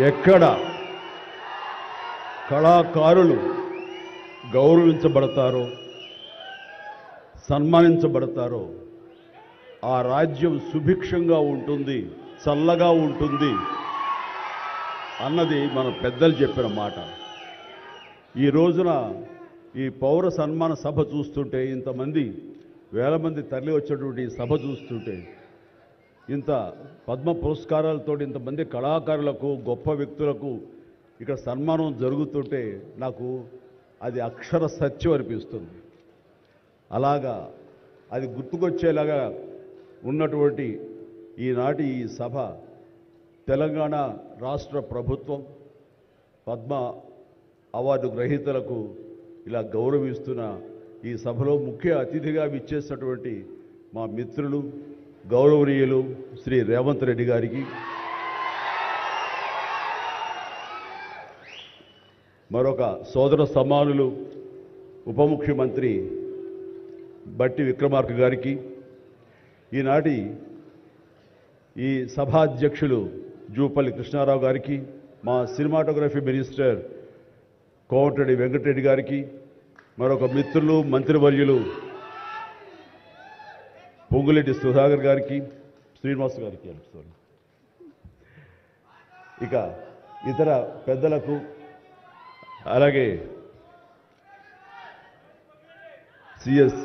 ఎక్కడ కళాకారులు గౌరవించబడతారో సన్మానించబడతారో ఆ రాజ్యం సుభిక్షంగా ఉంటుంది, చల్లగా ఉంటుంది అన్నది మన పెద్దలు చెప్పిన మాట. ఈ రోజున ఈ పౌర సన్మాన సభ చూస్తుంటే, ఇంతమంది వేల మంది తరలి వచ్చేటువంటి సభ చూస్తుంటే, ఇంత పద్మ పురస్కారాలతో ఇంతమంది కళాకారులకు గొప్ప వ్యక్తులకు ఇక్కడ సన్మానం జరుగుతుంటే నాకు అది అక్షర సత్యం అనిపిస్తుంది. అలాగా అది గుర్తుకొచ్చేలాగా ఉన్నటువంటి ఈనాటి ఈ సభ తెలంగాణ రాష్ట్ర ప్రభుత్వం పద్మ అవార్డు గ్రహీతలకు ఇలా గౌరవిస్తున్న ఈ సభలో ముఖ్య అతిథిగా విచ్చేసినటువంటి మా మిత్రులు గౌరవనీయులు శ్రీ రేవంత్ రెడ్డి గారికి, మరొక సోదర సమానులు ఉప ముఖ్యమంత్రి బట్టి విక్రమార్క గారికి, ఈనాటి ఈ సభాధ్యక్షులు జూపల్లి కృష్ణారావు గారికి, మా సినిమాటోగ్రఫీ మినిస్టర్ కోమటిరెడ్డి వెంకటరెడ్డి గారికి, మరొక మిత్రులు మంత్రివర్యులు పొంగులేటి సుధాకర్ గారికి, శ్రీనివాస్ గారికి, ఇక ఇతర పెద్దలకు, అలాగే సిఎస్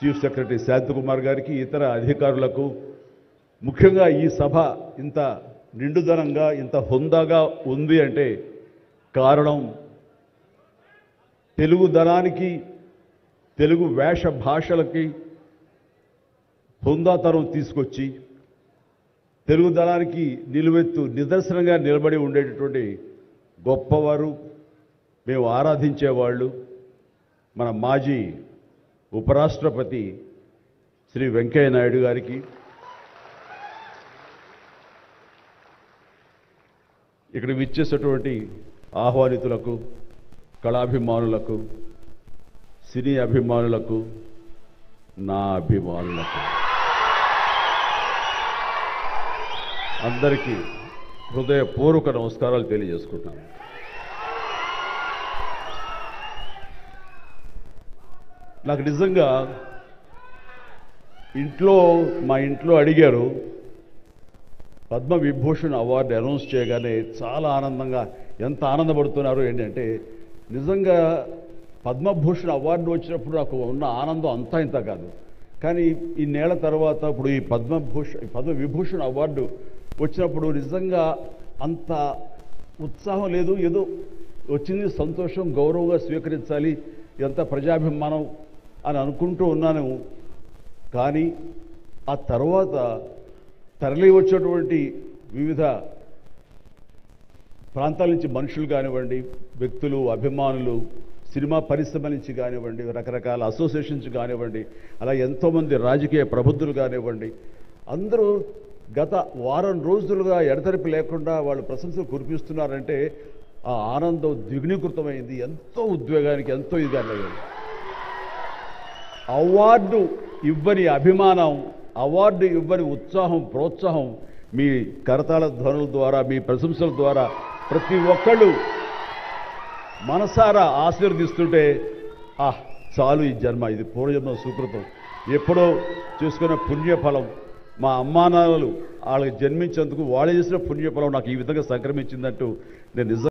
చీఫ్ సెక్రటరీ శాంతకుమార్ గారికి, ఇతర అధికారులకు, ముఖ్యంగా ఈ సభ ఇంత నిండుదనంగా ఇంత హుందాగా ఉంది అంటే కారణం తెలుగుదనానికి, తెలుగు వేష భాషలకి హుందాతనం తీసుకొచ్చి తెలుగుదనానికి నిలువెత్తు నిదర్శనంగా నిలబడి ఉండేటటువంటి గొప్పవారు, మేము ఆరాధించేవాళ్ళు మన మాజీ ఉపరాష్ట్రపతి శ్రీ వెంకయ్య నాయుడు గారికి, ఇక్కడ విచ్చేసేటువంటి ఆహ్వానితులకు, కళాభిమానులకు, సినీ అభిమానులకు, నా అభిమానులకు అందరికీ హృదయపూర్వక నమస్కారాలు తెలియజేసుకుంటున్నాను. నాకు నిజంగా మా ఇంట్లో అడిగారు, పద్మ విభూషణ్ అవార్డు అనౌన్స్ చేయగానే చాలా ఆనందంగా, ఎంత ఆనందపడుతున్నారు ఏంటంటే, నిజంగా పద్మభూషణ్ అవార్డు వచ్చినప్పుడు నాకు ఉన్న ఆనందం అంతా ఇంత కాదు. కానీ ఇన్నేళ్ల తర్వాత ఇప్పుడు ఈ పద్మ విభూషణ్ అవార్డు వచ్చినప్పుడు నిజంగా అంత ఉత్సాహం లేదు. ఏదో వచ్చింది, సంతోషం, గౌరవంగా స్వీకరించాలి, ఎంత ప్రజాభిమానం అని అనుకుంటూ ఉన్నాను. కానీ ఆ తర్వాత తరలి వచ్చేటువంటి వివిధ ప్రాంతాల నుంచి మనుషులు కానివ్వండి, వ్యక్తులు, అభిమానులు, సినిమా పరిశ్రమ నుంచి కానివ్వండి, రకరకాల అసోసియేషన్స్ కానివ్వండి, అలా ఎంతోమంది రాజకీయ ప్రబుద్ధులు కానివ్వండి, అందరూ గత వారం రోజులుగా ఎడతెరిపి లేకుండా వాళ్ళు ప్రశంసలు కురిపిస్తున్నారంటే ఆ ఆనందం ద్విగుణీకృతమైంది. ఎంతో ఉద్వేగానికి, ఎంతో ఇదిగా అయ్యింది. అవార్డు ఇవ్వని అభిమానం, అవార్డు ఇవ్వని ఉత్సాహం, ప్రోత్సాహం మీ కరతాళ ధ్వనుల ద్వారా, మీ ప్రశంసల ద్వారా ప్రతి ఒక్కళ్ళు మనసారా ఆశీర్వదిస్తుంటే, చాలు ఈ జన్మ, ఇది పూర్వజన్మ సుకృతం, ఎప్పుడో చేసుకున్న పుణ్యఫలం, మా అమ్మానాన్నలు వాళ్ళకి జన్మించేందుకు వాళ్ళు చేసిన పుణ్యఫలం నాకు ఈ విధంగా సంక్రమించిందంటూ నేను నిజంగా